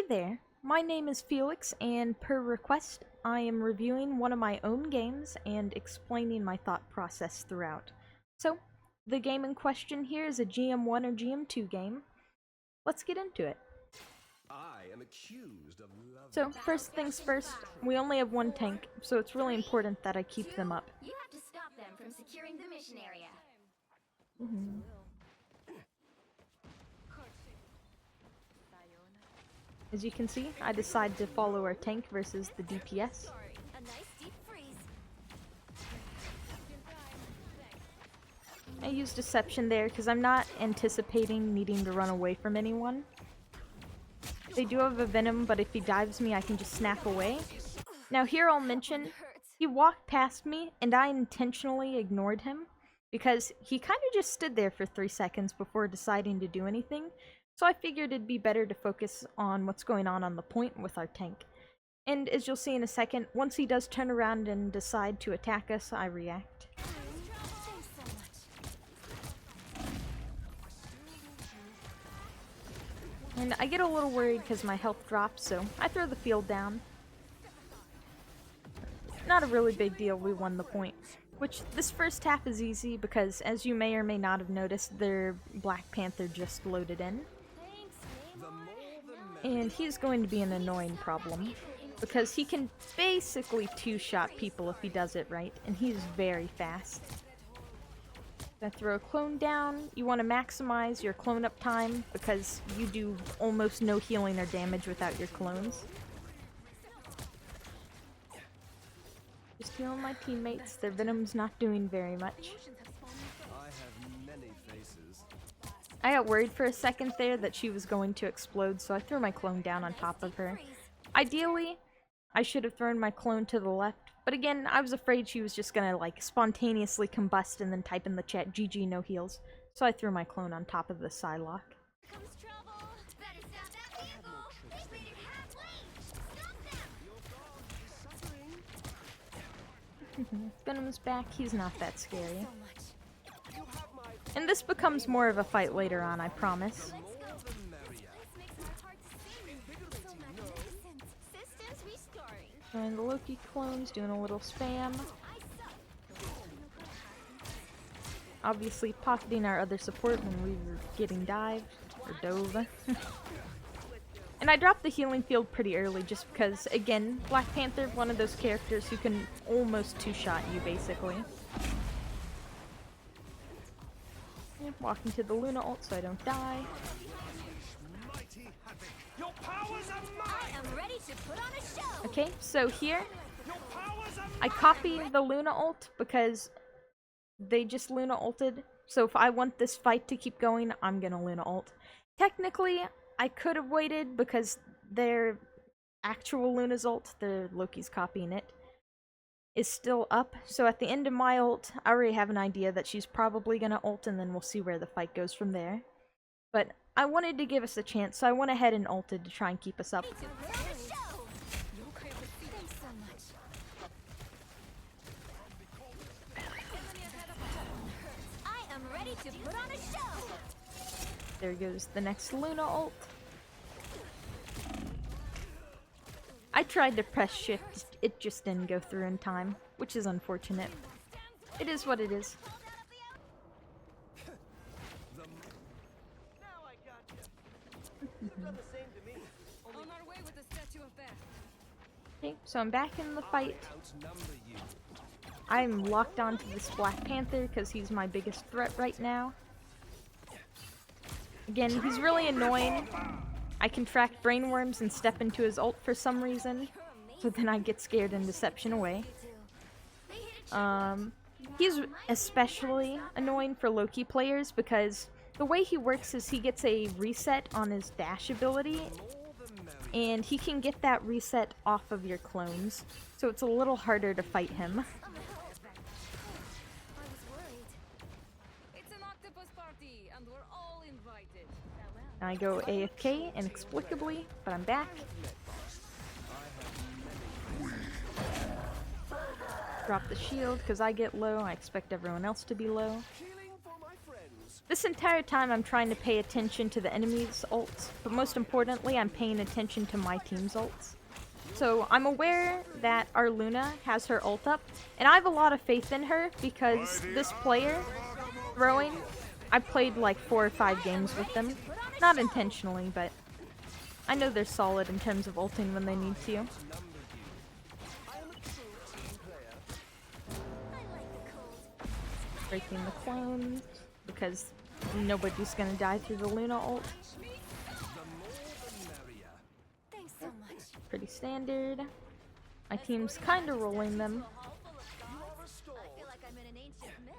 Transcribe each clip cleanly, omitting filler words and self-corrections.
there, my name is Felix, and per request, I am reviewing one of my own games and explaining my thought process throughout. So, the game in question here is a GM1 or GM2 game. Let's get into it. I am accused of love. So, first things first, we only have one tank, so it's really important that I keep them up. You have to stop them from securing the mission area. As you can see, I decided to follow our tank versus the DPS. A nice deep freeze. I used Deception there because I'm not anticipating needing to run away from anyone. They do have a Venom, but if he dives me, I can just snap away. Now here I'll mention, he walked past me and I intentionally ignored him because he kind of just stood there for 3 seconds before deciding to do anything. So I figured it'd be better to focus on what's going on the point with our tank. And as you'll see in a second, once he does turn around and decide to attack us, I react. And I get a little worried because my health drops, so I throw the field down. Not a really big deal, we won the point. Which, this first half is easy because, as you may or may not have noticed, their Black Panther just loaded in. And he's going to be an annoying problem, because he can basically two-shot people if he does it right, and he's very fast. Gonna throw a clone down. You want to maximize your clone up time, because you do almost no healing or damage without your clones. Just healing my teammates, their Venom's not doing very much. I have many faces. I got worried for a second there that she was going to explode, so I threw my clone down on top of her. Ideally, I should have thrown my clone to the left, but again, I was afraid she was just gonna, like, spontaneously combust and then type in the chat, GG, no heals. So I threw my clone on top of the Psylocke. Comes trouble. Better stop that vehicle. They made it halfway. Stop them. Venom's back, he's not that scary. So much. And this becomes more of a fight later on, I promise. Let's go. This makes our heart sing. So magnificent. Systems restarting. And the Loki clone's doing a little spam. I suck. Obviously pocketing our other support when we were getting dived, or dove. And I dropped the healing field pretty early just because, again, Black Panther, one of those characters who can almost two-shot you, basically. Yeah, walking to the Luna ult so I don't die. Your powers are I mine. am ready to put on a show. Okay, so here, Your powers are I copy the Luna ult because they just Luna ulted. So if I want this fight to keep going, I'm gonna Luna ult. Technically, I could have waited because their actual Luna's ult, the Loki's copying it, is still up. So at the end of my ult, I already have an idea that she's probably gonna ult and then we'll see where the fight goes from there. But I wanted to give us a chance, so I went ahead and ulted to try and keep us up. To put on a show. Thanks so much. I am ready to put on a show. There goes the next Luna ult. I tried to press shift, it just didn't go through in time, which is unfortunate. It is what it is. now I got you. You've done the same to me. On our way with the statue of Beth. Okay, so I'm back in the fight. Outnumber you. I'm locked onto this Black Panther because he's my biggest threat right now. Again, he's really annoying. I can track brainworms and step into his ult for some reason, so then I get scared and deception away. He's especially annoying for Loki players because the way he works is he gets a reset on his dash ability, and he can get that reset off of your clones, so it's a little harder to fight him. I was worried. It's an octopus party, and we're all invited. I go AFK inexplicably, but I'm back. Drop the shield because I get low. I expect everyone else to be low. Healing for my friends. This entire time I'm trying to pay attention to the enemy's ults, but most importantly I'm paying attention to my team's ults. So I'm aware that our Luna has her ult up, and I have a lot of faith in her because this player, throwing, I played like 4 or 5 games with them. Not intentionally, but I know they're solid in terms of ulting when they need to. Breaking the clones, because nobody's gonna die through the Luna ult. Thanks so much. Pretty standard. My team's kinda rolling them. I feel like I'm in an ancient myth.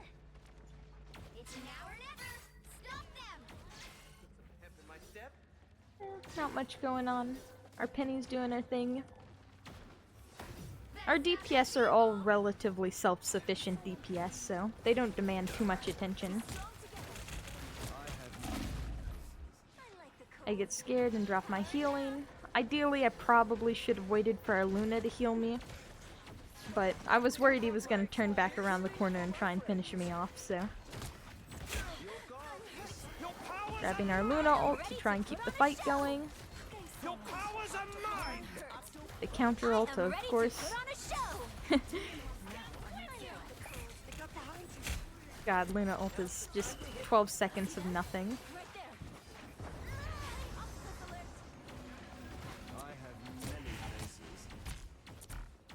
It's now or never. Stop them. Pep in my step. Not much going on. Our Penny's doing her thing. Our DPS are all relatively self-sufficient DPS, so they don't demand too much attention. I get scared and drop my healing. Ideally, I probably should have waited for our Luna to heal me, but I was worried he was going to turn back around the corner and try and finish me off, so... Grabbing our Luna ult to try and keep the fight going. Your powers are mine. The counter ult, of course. God, Luna ult is just 12 seconds of nothing.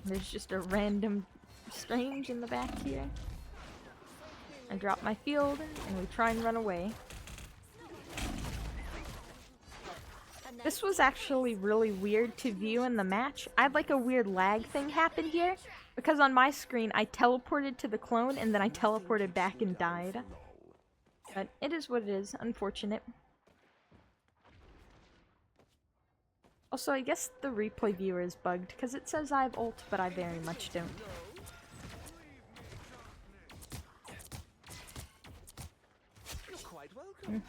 There's just a random Strange in the back here. I drop my field, and we try and run away. This was actually really weird to view in the match. I had like a weird lag thing happen here, because on my screen I teleported to the clone and then I teleported back and died. But it is what it is, unfortunate. Also, I guess the replay viewer is bugged, because it says I have ult, but I very much don't. You're quite welcome.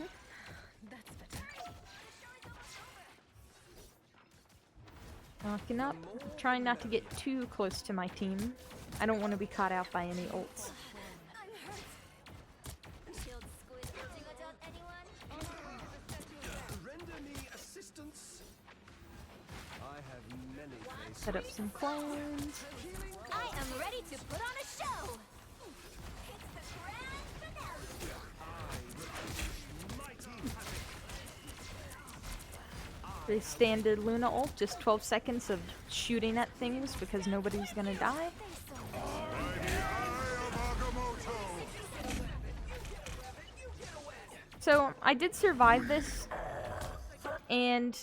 Knocking up. Trying not to get too close to my team. I don't want to be caught out by any ults. Shield squid ulting adult anyone? Render me assistance. I have many faces. Set up some clones. I am ready to put on a show! It's the grand finale! Mighty havoc. The standard Luna ult, just 12 seconds of shooting at things because nobody's gonna die. So, I did survive this, and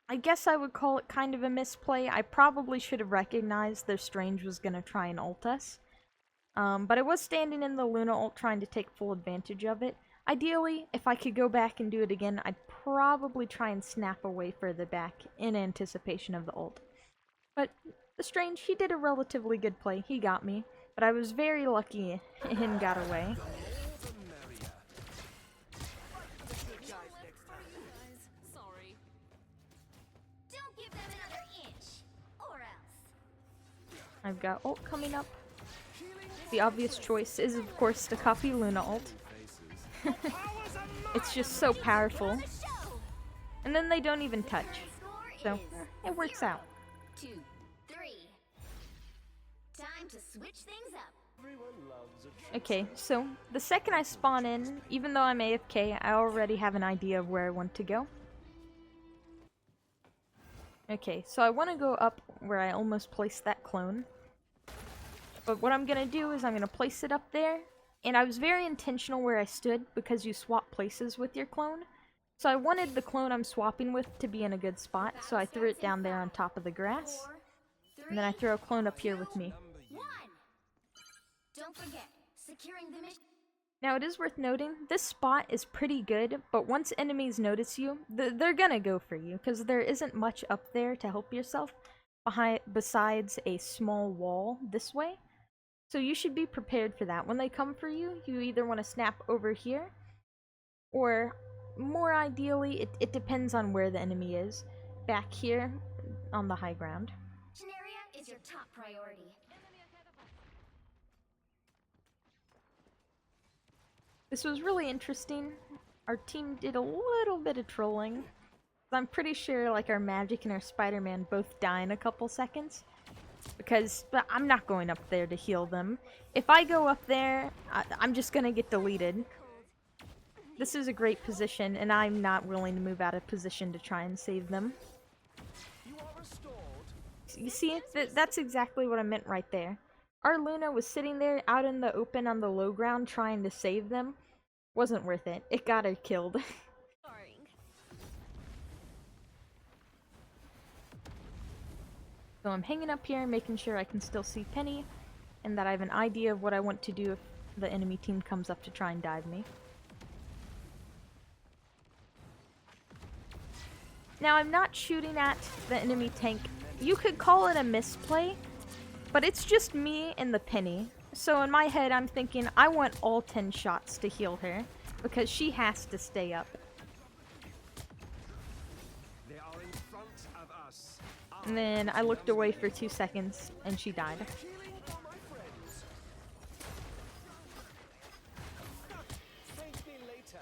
I guess I would call it kind of a misplay. I probably should have recognized their Strange was gonna try and ult us. But I was standing in the Luna ult trying to take full advantage of it. Ideally, if I could go back and do it again, I'd probably try and snap away further back in anticipation of the ult. But the Strange, he did a relatively good play. He got me. But I was very lucky and got away. Sorry. Don't give them another inch! Or else. I've got ult coming up. The obvious choice is, of course, to copy Luna ult. It's just so powerful. And then they don't even touch. So, it works out. 2, 3. Time to switch things up. Okay, so the second I spawn in, even though I'm AFK, I already have an idea of where I want to go. Okay, so I want to go up where I almost placed that clone. But what I'm going to do is I'm going to place it up there. And I was very intentional where I stood because you swap places with your clone. So I wanted the clone I'm swapping with to be in a good spot, so I threw it down there on top of the grass. 4, 3, And then I throw a clone up here with me. 1. Don't forget, securing the mission. Now it is worth noting, this spot is pretty good, but once enemies notice you, they're gonna go for you, because there isn't much up there to help yourself besides a small wall this way. So you should be prepared for that. When they come for you, you either want to snap over here, or more ideally, it depends on where the enemy is, back here on the high ground. Mission area is your top priority. This was really interesting. Our team did a little bit of trolling. I'm pretty sure like our Magic and our Spider-Man both die in a couple seconds. But I'm not going up there to heal them. If I go up there, I'm just gonna get deleted. This is a great position, and I'm not willing to move out of position to try and save them. You are restored. You see, that's exactly what I meant right there. Our Luna was sitting there out in the open on the low ground trying to save them. Wasn't worth it. It got her killed. So I'm hanging up here, making sure I can still see Penny, and that I have an idea of what I want to do if the enemy team comes up to try and dive me. Now, I'm not shooting at the enemy tank. You could call it a misplay, but it's just me and the Penny. So in my head, I'm thinking I want all 10 shots to heal her, because she has to stay up. They are in front of us. And then I looked away for 2 seconds, and she died. Healing for my friends. Thank me later.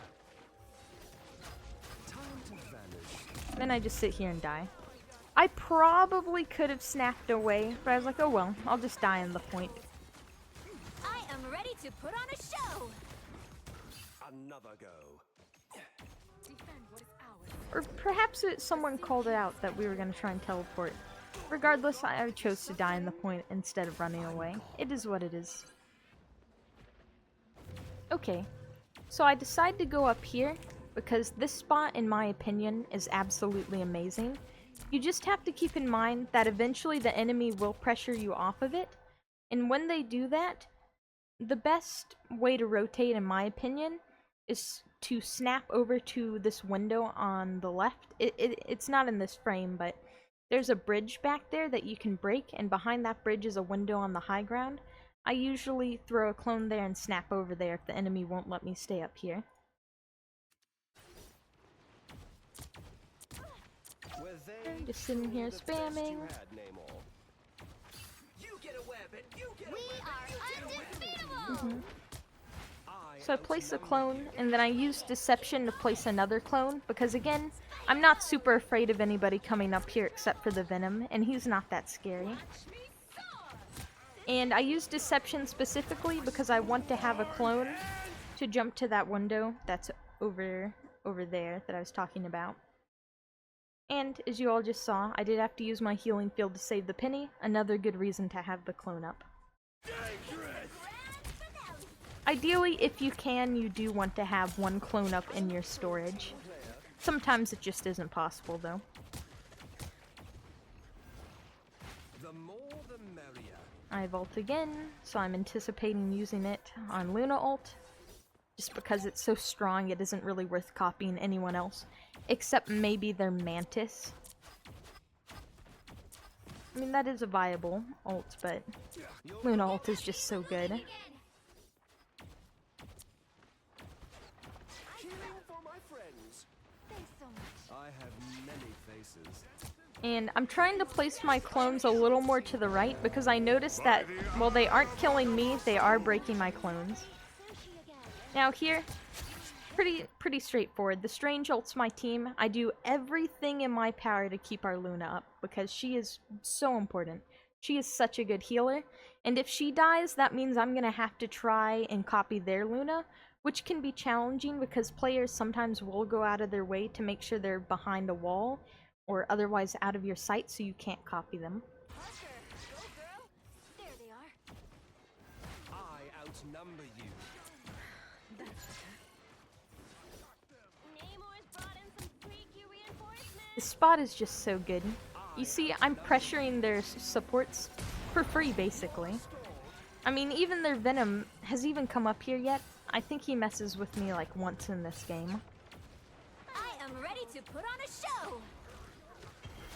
Time to vanish. Then I just sit here and die. I probably could have snapped away, but I was like, oh well, I'll just die on the point. I am ready to put on a show. Another go. Or perhaps someone called it out that we were going to try and teleport. Regardless, I chose to die on the point instead of running away. It is what it is. Okay, so I decide to go up here because this spot, in my opinion, is absolutely amazing. You just have to keep in mind that eventually the enemy will pressure you off of it, and when they do that, the best way to rotate, in my opinion, is to snap over to this window on the left. It's not in this frame, but there's a bridge back there that you can break, and behind that bridge is a window on the high ground. I usually throw a clone there and snap over there if the enemy won't let me stay up here. Just sitting here spamming. We are undefeatable. So I place a clone, and then I use Deception to place another clone, because again, I'm not super afraid of anybody coming up here except for the Venom, and he's not that scary. And I use Deception specifically because I want to have a clone to jump to that window that's over there that I was talking about. And, as you all just saw, I did have to use my healing field to save the Penny, another good reason to have the clone up. Ideally, if you can, you do want to have one clone up in your storage. Sometimes it just isn't possible, though. The more the merrier. I ult again, so I'm anticipating using it on Luna ult. Just because it's so strong, it isn't really worth copying anyone else. Except maybe their Mantis. I mean, that is a viable ult, but Luna ult is just so good. Healing for my friends. Thanks so much. I have many faces. And I'm trying to place my clones a little more to the right because I noticed that while they aren't killing me, they are breaking my clones. Sushi again. Now here, pretty straightforward. The Strange ults my team. I do everything in my power to keep our Luna up because she is so important. She is such a good healer, and if she dies, that means I'm gonna have to try and copy their Luna, which can be challenging because players sometimes will go out of their way to make sure they're behind a wall or otherwise out of your sight so you can't copy them. Parker, go girl. There they are. I outnumber you. Namor's brought in some freaky reinforcements. The spot is just so good. You see, I'm pressuring their supports for free, basically. I mean, even their Venom has even come up here yet. I think he messes with me like once in this game. I am ready to put on a show.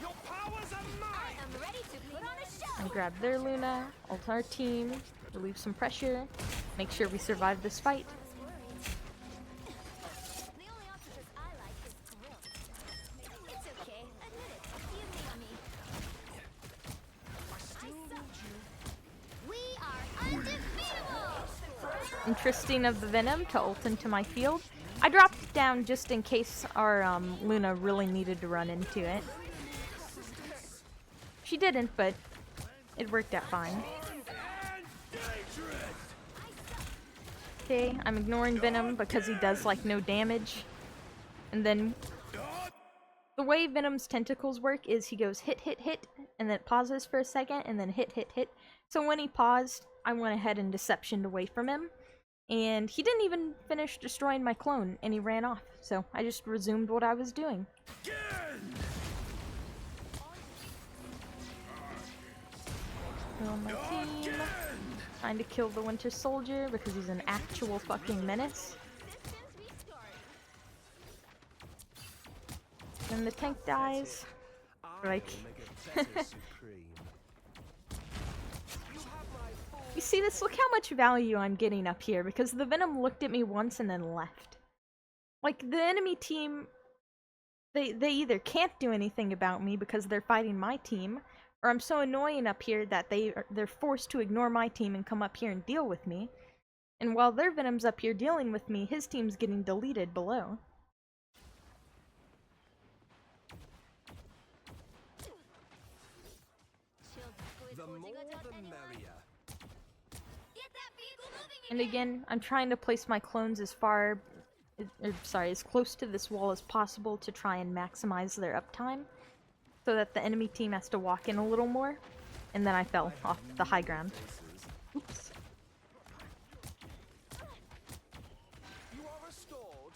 Your powers are I mine. am ready to put on a show. I grab their Luna, ult our team, relieve some pressure, make sure we survive this fight. The only octopus I like is grilled. It's okay. Admit it. You need me. I suck. We are undefeatable. interesting of the Venom to ult into my field. I dropped it down just in case our Luna really needed to run into it. She didn't, but it worked out fine. Okay, I'm ignoring Venom because he does like no damage. And then the way Venom's tentacles work is he goes hit, hit, hit, and then it pauses for a second, and then hit, hit, hit. So when he paused, I went ahead and deceptioned away from him. And he didn't even finish destroying my clone, and he ran off. So I just resumed what I was doing. On my team, trying to kill the Winter Soldier because he's an actual fucking menace. Then the tank dies. Like, you see this? Look how much value I'm getting up here because the Venom looked at me once and then left. Like, the enemy team, they either can't do anything about me because they're fighting my team, or I'm so annoying up here that they're forced to ignore my team and come up here and deal with me. And while their Venom's up here dealing with me, his team's getting deleted below. The more the merrier. And again, I'm trying to place my clones as as close to this wall as possible to try and maximize their uptime, so that the enemy team has to walk in a little more. And then I fell off the high ground. Oops. You are restored.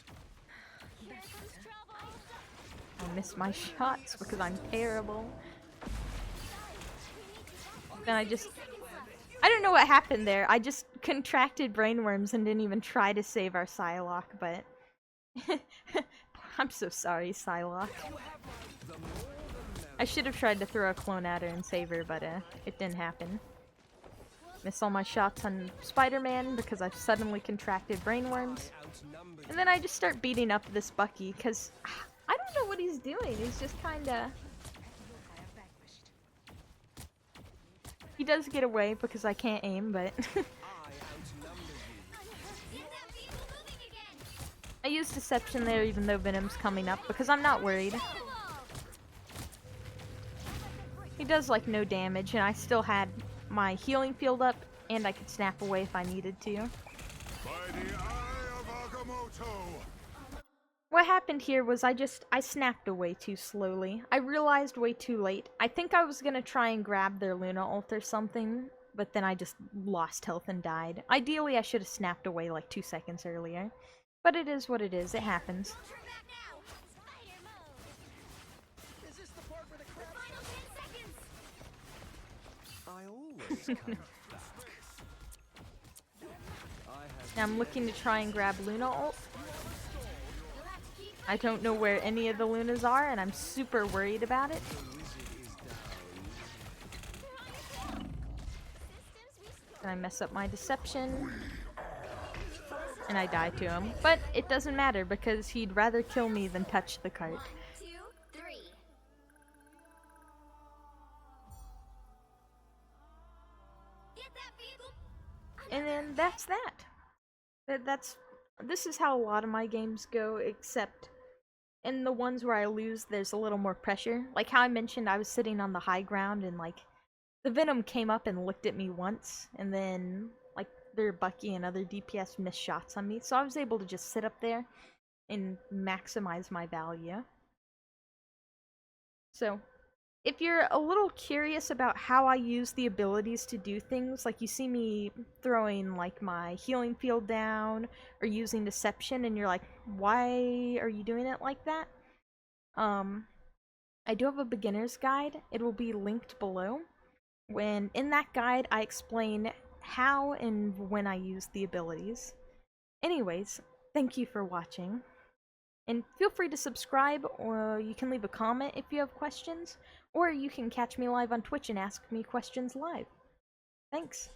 I miss my shots because I'm terrible. Then I don't know what happened there. I just contracted brainworms and didn't even try to save our Psylocke, but I'm so sorry, Psylocke. I should have tried to throw a clone at her and save her, but it didn't happen. Miss all my shots on Spider-Man because I've suddenly contracted brainworms. And then I just start beating up this Bucky because I don't know what he's doing. He's just kinda... He does get away because I can't aim, but... I use Deception there even though Venom's coming up because I'm not worried. He does like no damage and I still had my healing field up and I could snap away if I needed to. By the eye of Agamotto. What happened here was I snapped away too slowly. I realized way too late. I think I was gonna try and grab their Luna ult or something, but then I just lost health and died. Ideally, I should have snapped away like 2 seconds earlier. But it is what it is. It happens. I always come back. Now I'm looking to try and grab Luna ult. I don't know where any of the Lunas are, and I'm super worried about it. And I mess up my deception. And I die to him. But it doesn't matter, because he'd rather kill me than touch the cart. 1, 2, 3. Get that vehicle. And then that's that. This is how a lot of my games go, except in the ones where I lose, there's a little more pressure. Like how I mentioned, I was sitting on the high ground and like the Venom came up and looked at me once, and then like their Bucky and other DPS missed shots on me, so I was able to just sit up there and maximize my value. So if you're a little curious about how I use the abilities to do things, like you see me throwing like my healing field down or using deception and you're like, why are you doing it like that? I do have a beginner's guide. It will be linked below. When in that guide I explain how and when I use the abilities. Anyways, thank you for watching. And feel free to subscribe, or you can leave a comment if you have questions, or you can catch me live on Twitch and ask me questions live. Thanks.